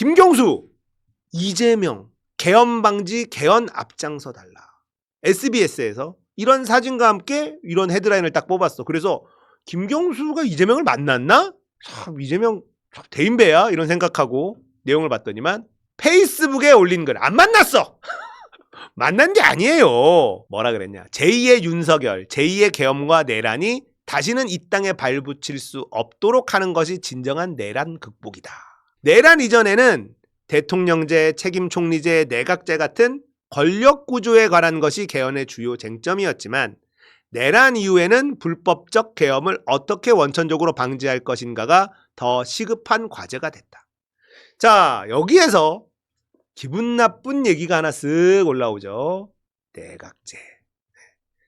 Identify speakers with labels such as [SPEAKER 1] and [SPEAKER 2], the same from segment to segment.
[SPEAKER 1] 김경수, 이재명, 계엄 방지, 개헌 앞장서 달라. SBS에서 이런 사진과 함께 이런 헤드라인을 딱 뽑았어. 그래서 김경수가 이재명을 만났나? 참 이재명 참 대인배야 이런 생각하고 내용을 봤더니만 페이스북에 올린 글 안 만났어. 만난 게 아니에요. 뭐라 그랬냐? 제2의 윤석열, 제2의 계엄과 내란이 다시는 이 땅에 발붙일 수 없도록 하는 것이 진정한 내란 극복이다. 내란 이전에는 대통령제, 책임총리제, 내각제 같은 권력 구조에 관한 것이 개헌의 주요 쟁점이었지만 내란 이후에는 불법적 계엄을 어떻게 원천적으로 방지할 것인가가 더 시급한 과제가 됐다. 자, 여기에서 기분 나쁜 얘기가 하나 쓱 올라오죠. 내각제.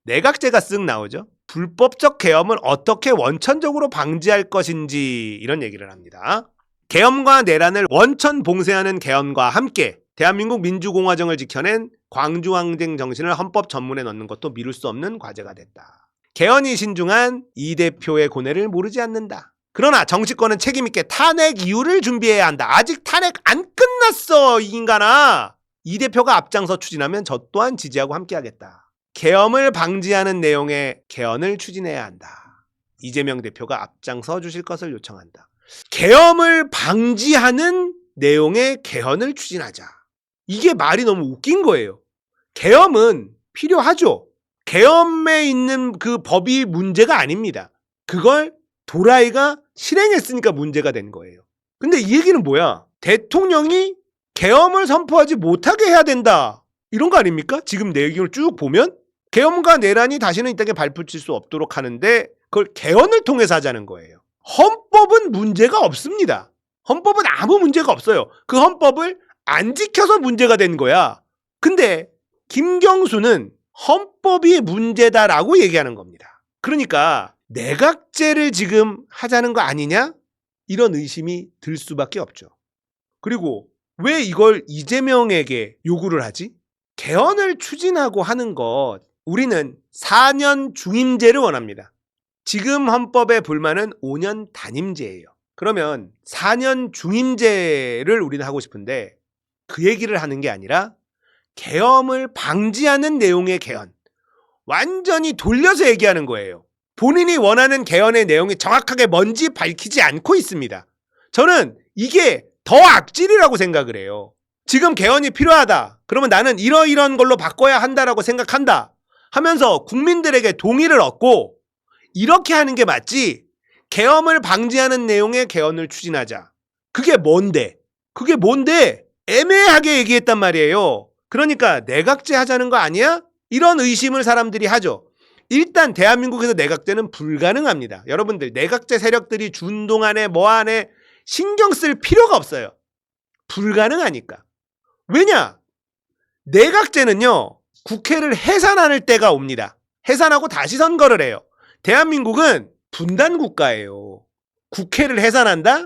[SPEAKER 1] 내각제가 쓱 나오죠. 불법적 계엄을 어떻게 원천적으로 방지할 것인지 이런 얘기를 합니다. 계엄과 내란을 원천 봉쇄하는 개헌과 함께 대한민국 민주공화정을 지켜낸 광주항쟁 정신을 헌법 전문에 넣는 것도 미룰 수 없는 과제가 됐다. 개헌이 신중한 이 대표의 고뇌를 모르지 않는다. 그러나 정치권은 책임있게 탄핵 이유를 준비해야 한다. 아직 탄핵 안 끝났어 이 인간아. 이 대표가 앞장서 추진하면 저 또한 지지하고 함께하겠다. 계엄을 방지하는 내용의 개헌을 추진해야 한다. 이재명 대표가 앞장서 주실 것을 요청한다. 계엄을 방지하는 내용의 개헌을 추진하자. 이게 말이 너무 웃긴 거예요. 계엄은 필요하죠. 계엄에 있는 그 법이 문제가 아닙니다. 그걸 도라이가 실행했으니까 문제가 된 거예요. 근데 이 얘기는 뭐야? 대통령이 계엄을 선포하지 못하게 해야 된다. 이런 거 아닙니까? 지금 내용을 쭉 보면 계엄과 내란이 다시는 이 땅에 발붙일 수 없도록 하는데 그걸 개헌을 통해서 하자는 거예요. 헌법은 문제가 없습니다. 헌법은 아무 문제가 없어요. 그 헌법을 안 지켜서 문제가 된 거야. 근데 김경수는 헌법이 문제다라고 얘기하는 겁니다. 그러니까 내각제를 지금 하자는 거 아니냐? 이런 의심이 들 수밖에 없죠. 그리고 왜 이걸 이재명에게 요구를 하지? 개헌을 추진하고 하는 것, 우리는 4년 중임제를 원합니다. 지금 헌법의 불만은 5년 단임제예요. 그러면 4년 중임제를 우리는 하고 싶은데 그 얘기를 하는 게 아니라 계엄을 방지하는 내용의 개헌. 완전히 돌려서 얘기하는 거예요. 본인이 원하는 개헌의 내용이 정확하게 뭔지 밝히지 않고 있습니다. 저는 이게 더 악질이라고 생각을 해요. 지금 개헌이 필요하다. 그러면 나는 이러이런 걸로 바꿔야 한다라고 생각한다. 하면서 국민들에게 동의를 얻고 이렇게 하는 게 맞지. 계엄을 방지하는 내용의 개헌을 추진하자. 그게 뭔데? 그게 뭔데? 애매하게 얘기했단 말이에요. 그러니까 내각제 하자는 거 아니야? 이런 의심을 사람들이 하죠. 일단 대한민국에서 내각제는 불가능합니다. 여러분들 내각제 세력들이 준동안에 뭐안에 신경 쓸 필요가 없어요. 불가능하니까. 왜냐? 내각제는요. 국회를 해산할 때가 옵니다. 해산하고 다시 선거를 해요. 대한민국은 분단 국가예요. 국회를 해산한다?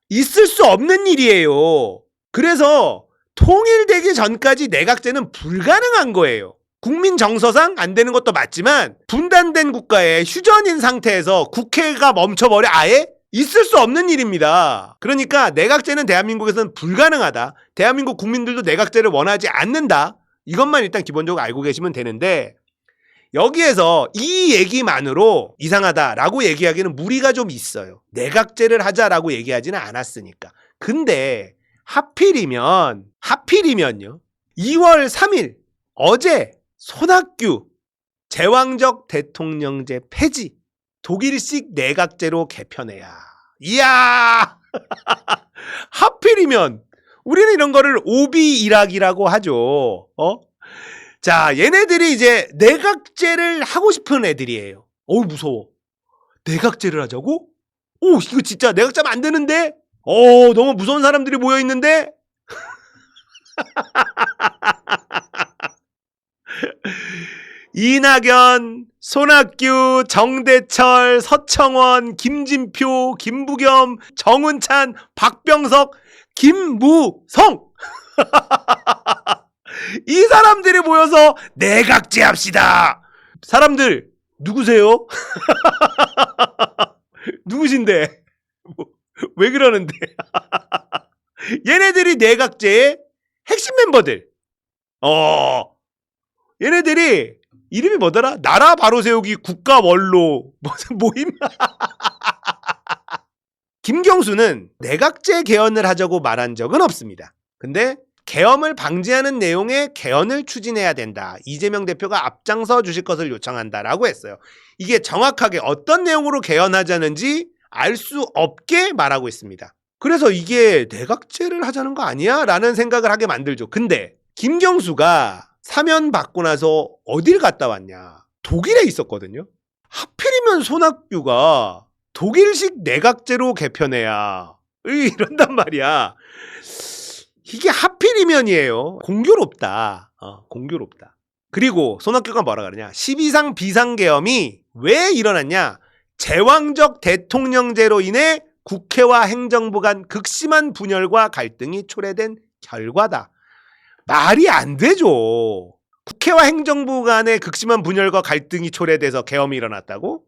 [SPEAKER 1] 있을 수 없는 일이에요. 그래서 통일되기 전까지 내각제는 불가능한 거예요. 국민 정서상 안 되는 것도 맞지만 분단된 국가에 휴전인 상태에서 국회가 멈춰버려 아예 있을 수 없는 일입니다. 그러니까 내각제는 대한민국에서는 불가능하다. 대한민국 국민들도 내각제를 원하지 않는다. 이것만 일단 기본적으로 알고 계시면 되는데 여기에서 이 얘기만으로 이상하다라고 얘기하기는 무리가 좀 있어요. 내각제를 하자라고 얘기하지는 않았으니까. 근데 하필이면요. 2월 3일 어제 손학규 제왕적 대통령제 폐지 독일식 내각제로 개편해야. 이야 하필이면 우리는 이런 거를 오비일학이라고 하죠. 자, 얘네들이 이제 내각제를 하고 싶은 애들이에요. 어우 무서워. 내각제를 하자고? 오 이거 진짜 내각제면 안 되는데? 너무 무서운 사람들이 모여 있는데? 이낙연, 손학규, 정대철, 서청원, 김진표, 김부겸, 정운찬, 박병석, 김무성 이 사람들이 모여서 내각제 합시다. 사람들 누구세요? 누구신데? 왜 그러는데? 얘네들이 내각제의 핵심 멤버들. 얘네들이 이름이 뭐더라? 나라 바로 세우기 국가 원로 무슨 모임? 김경수는 내각제 개헌을 하자고 말한 적은 없습니다. 근데 계엄을 방지하는 내용의 개헌을 추진해야 된다. 이재명 대표가 앞장서 주실 것을 요청한다라고 했어요. 이게 정확하게 어떤 내용으로 개헌하자는지 알 수 없게 말하고 있습니다. 그래서 이게 내각제를 하자는 거 아니야? 라는 생각을 하게 만들죠. 근데 김경수가 사면 받고 나서 어딜 갔다 왔냐? 독일에 있었거든요. 하필이면 손학규가 독일식 내각제로 개편해야 이런단 말이야. 이게 하필이면이에요. 공교롭다. 공교롭다. 그리고 손학규가 뭐라 그러냐? 12상 비상계엄이 왜 일어났냐? 제왕적 대통령제로 인해 국회와 행정부 간 극심한 분열과 갈등이 초래된 결과다. 말이 안 되죠. 국회와 행정부 간의 극심한 분열과 갈등이 초래돼서 계엄이 일어났다고?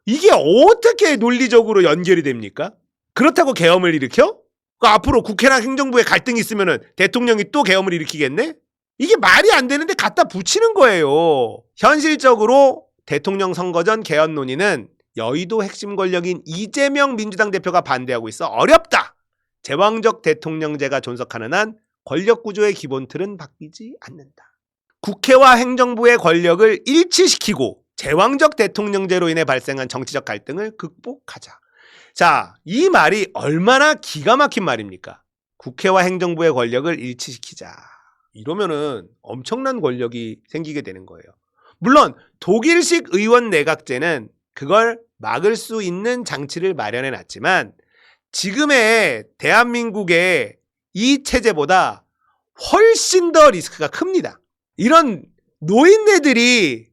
[SPEAKER 1] 이게 어떻게 논리적으로 연결이 됩니까? 그렇다고 계엄을 일으켜? 앞으로 국회랑 행정부에 갈등이 있으면 대통령이 또 계엄을 일으키겠네? 이게 말이 안 되는데 갖다 붙이는 거예요. 현실적으로 대통령 선거 전 개헌 논의는 여의도 핵심 권력인 이재명 민주당 대표가 반대하고 있어 어렵다. 제왕적 대통령제가 존속하는 한 권력 구조의 기본 틀은 바뀌지 않는다. 국회와 행정부의 권력을 일치시키고 제왕적 대통령제로 인해 발생한 정치적 갈등을 극복하자. 자, 이 말이 얼마나 기가 막힌 말입니까? 국회와 행정부의 권력을 일치시키자. 이러면은 엄청난 권력이 생기게 되는 거예요. 물론 독일식 의원 내각제는 그걸 막을 수 있는 장치를 마련해 놨지만 지금의 대한민국의 이 체제보다 훨씬 더 리스크가 큽니다. 이런 노인네들이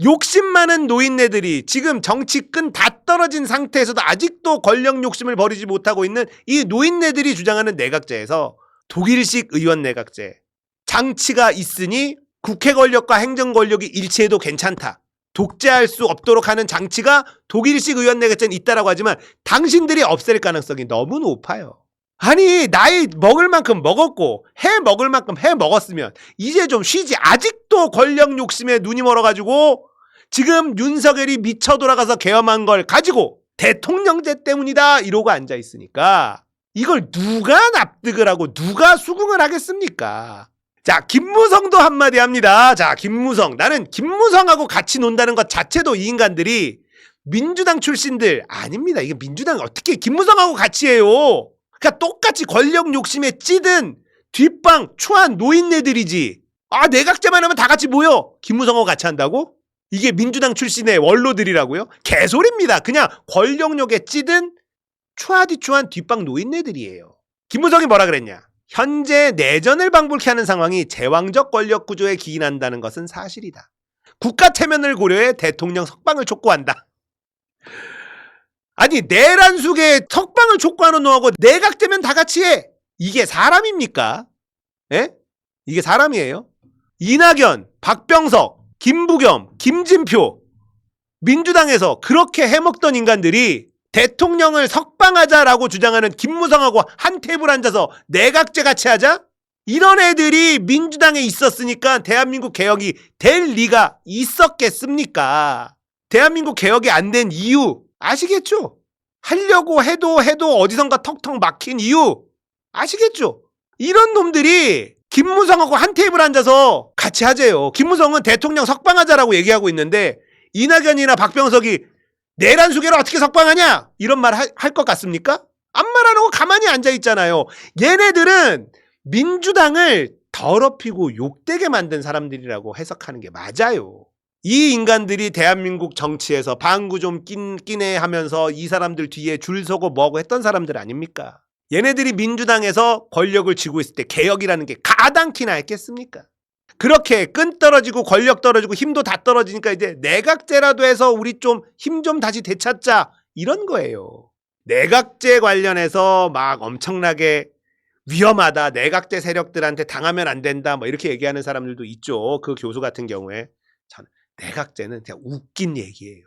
[SPEAKER 1] 욕심 많은 노인네들이 지금 정치끈 다 떨어진 상태에서도 아직도 권력 욕심을 버리지 못하고 있는 이 노인네들이 주장하는 내각제에서 독일식 의원 내각제 장치가 있으니 국회 권력과 행정 권력이 일치해도 괜찮다. 독재할 수 없도록 하는 장치가 독일식 의원 내각제는 있다라고 하지만 당신들이 없앨 가능성이 너무 높아요. 아니 나이 먹을 만큼 먹었고 해 먹을 만큼 해 먹었으면 이제 좀 쉬지. 아직도 권력 욕심에 눈이 멀어가지고 지금 윤석열이 미쳐 돌아가서 계엄한 걸 가지고 대통령제 때문이다 이러고 앉아있으니까 이걸 누가 납득을 하고 누가 수긍을 하겠습니까? 자, 김무성도 한마디 합니다. 자, 김무성. 나는 김무성하고 같이 논다는 것 자체도 이 인간들이 민주당 출신들 아닙니다. 이게 민주당 어떻게 김무성하고 같이 해요? 그러니까 똑같이 권력 욕심에 찌든 뒷방 추한 노인네들이지. 아, 내각제만 하면 다 같이 모여. 김무성하고 같이 한다고? 이게 민주당 출신의 원로들이라고요? 개소리입니다. 그냥 권력욕에 찌든 추하디추한 뒷방 노인네들이에요. 김무성이 뭐라 그랬냐? 현재 내전을 방불케 하는 상황이 제왕적 권력 구조에 기인한다는 것은 사실이다. 국가 체면을 고려해 대통령 석방을 촉구한다. 아니 내란 속에 석방을 촉구하는 놈하고 내각되면 다 같이 해. 이게 사람입니까? 예? 이게 사람이에요? 이낙연, 박병석, 김부겸, 김진표 민주당에서 그렇게 해먹던 인간들이 대통령을 석방하자라고 주장하는 김무성하고 한 테이블 앉아서 내각제 같이 하자? 이런 애들이 민주당에 있었으니까 대한민국 개혁이 될 리가 있었겠습니까? 대한민국 개혁이 안 된 이유 아시겠죠? 하려고 해도 어디선가 턱턱 막힌 이유 아시겠죠? 이런 놈들이 김무성하고 한 테이블 앉아서 같이 하재요. 김무성은 대통령 석방하자라고 얘기하고 있는데 이낙연이나 박병석이 내란 수계를 어떻게 석방하냐? 이런 말 할 것 같습니까? 아무 말 안 하고 가만히 앉아있잖아요. 얘네들은 민주당을 더럽히고 욕되게 만든 사람들이라고 해석하는 게 맞아요. 이 인간들이 대한민국 정치에서 방구 좀 끼네 하면서 이 사람들 뒤에 줄 서고 뭐고 했던 사람들 아닙니까? 얘네들이 민주당에서 권력을 쥐고 있을 때 개혁이라는 게 가당키나 했겠습니까? 그렇게 끈 떨어지고 권력 떨어지고 힘도 다 떨어지니까 이제 내각제라도 해서 우리 좀 힘 좀 다시 되찾자 이런 거예요. 내각제 관련해서 막 엄청나게 위험하다. 내각제 세력들한테 당하면 안 된다. 뭐 이렇게 얘기하는 사람들도 있죠. 그 교수 같은 경우에. 저는 내각제는 그냥 웃긴 얘기예요.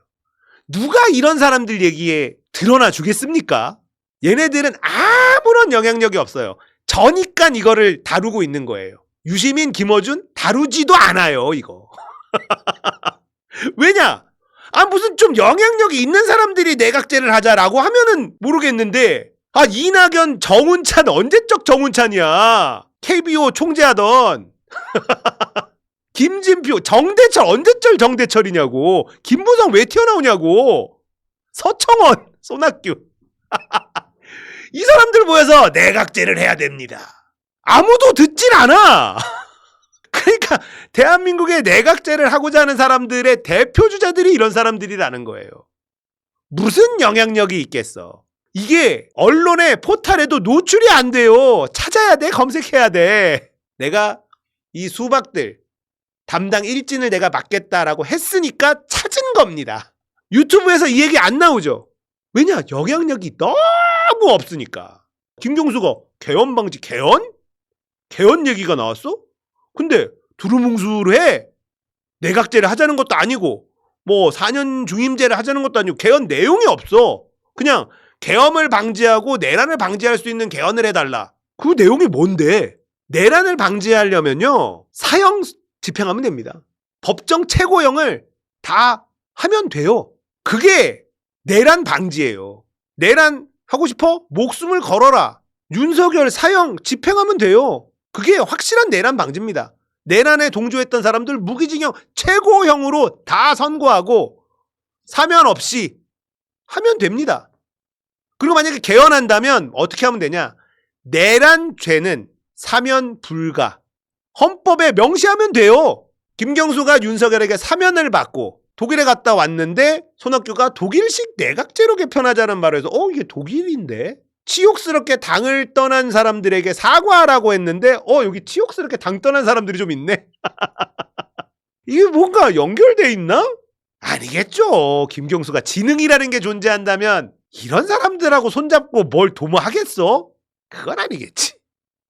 [SPEAKER 1] 누가 이런 사람들 얘기에 드러나 주겠습니까? 얘네들은 아무런 영향력이 없어요. 저니까 이거를 다루고 있는 거예요. 유시민, 김어준 다루지도 않아요, 이거. 왜냐? 무슨 좀 영향력이 있는 사람들이 내각제를 하자라고 하면은 모르겠는데, 이낙연, 정운찬 언제적 정운찬이야? KBO 총재하던. 김진표, 정대철 언제적 정대철이냐고. 김부성 왜 튀어나오냐고. 서청원, 손학규. 이 사람들 모여서 내각제를 해야 됩니다. 아무도 듣질 않아. 그러니까 대한민국의 내각제를 하고자 하는 사람들의 대표 주자들이 이런 사람들이라는 거예요. 무슨 영향력이 있겠어. 이게 언론의 포탈에도 노출이 안 돼요. 찾아야 돼, 검색해야 돼. 내가 이 수박들 담당 일진을 내가 맡겠다라고 했으니까 찾은 겁니다. 유튜브에서 이 얘기 안 나오죠. 왜냐? 영향력이 너무 없으니까. 김경수가 개헌 방지, 개헌 얘기가 나왔어? 근데 두루뭉술을 해. 내각제를 하자는 것도 아니고 뭐 4년 중임제를 하자는 것도 아니고 개헌 내용이 없어. 그냥 계엄을 방지하고 내란을 방지할 수 있는 개헌을 해달라. 그 내용이 뭔데? 내란을 방지하려면요, 사형 집행하면 됩니다. 법정 최고형을 다 하면 돼요. 그게 내란 방지예요. 내란 하고 싶어? 목숨을 걸어라. 윤석열 사형 집행하면 돼요. 그게 확실한 내란 방지입니다. 내란에 동조했던 사람들 무기징역 최고형으로 다 선고하고 사면 없이 하면 됩니다. 그리고 만약에 개헌한다면 어떻게 하면 되냐? 내란죄는 사면 불가. 헌법에 명시하면 돼요. 김경수가 윤석열에게 사면을 받고 독일에 갔다 왔는데 손학규가 독일식 내각제로 개편하자는 말을 해서 이게 독일인데? 치욕스럽게 당을 떠난 사람들에게 사과하라고 했는데 여기 치욕스럽게 당 떠난 사람들이 좀 있네. 이게 뭔가 연결돼 있나? 아니겠죠. 김경수가 지능이라는 게 존재한다면 이런 사람들하고 손잡고 뭘 도모하겠어? 그건 아니겠지.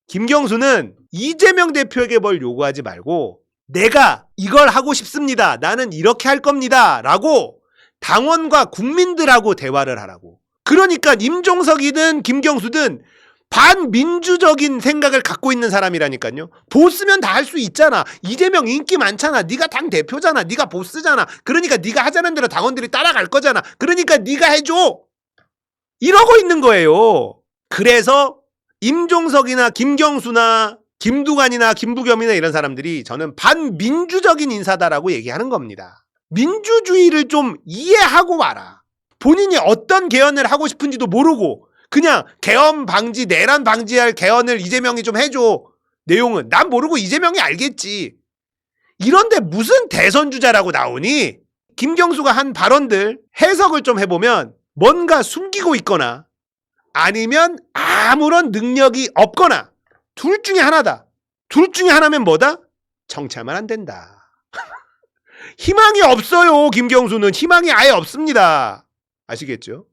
[SPEAKER 1] 김경수는 이재명 대표에게 뭘 요구하지 말고 내가 이걸 하고 싶습니다. 나는 이렇게 할 겁니다. 라고 당원과 국민들하고 대화를 하라고. 그러니까 임종석이든 김경수든 반민주적인 생각을 갖고 있는 사람이라니까요. 보스면 다 할 수 있잖아. 이재명 인기 많잖아. 네가 당 대표잖아. 네가 보스잖아. 그러니까 네가 하자는 대로 당원들이 따라갈 거잖아. 그러니까 네가 해줘. 이러고 있는 거예요. 그래서 임종석이나 김경수나 김두관이나 김부겸이나 이런 사람들이 저는 반민주적인 인사다라고 얘기하는 겁니다. 민주주의를 좀 이해하고 와라. 본인이 어떤 개헌을 하고 싶은지도 모르고 그냥 개헌 방지, 내란 방지할 개헌을 이재명이 좀 해줘. 내용은 난 모르고 이재명이 알겠지. 이런데 무슨 대선 주자라고 나오니? 김경수가 한 발언들 해석을 좀 해보면 뭔가 숨기고 있거나 아니면 아무런 능력이 없거나 둘 중에 하나다. 둘 중에 하나면 뭐다? 정치하면 안 된다. 희망이 없어요. 김경수는 희망이 아예 없습니다. 아시겠죠?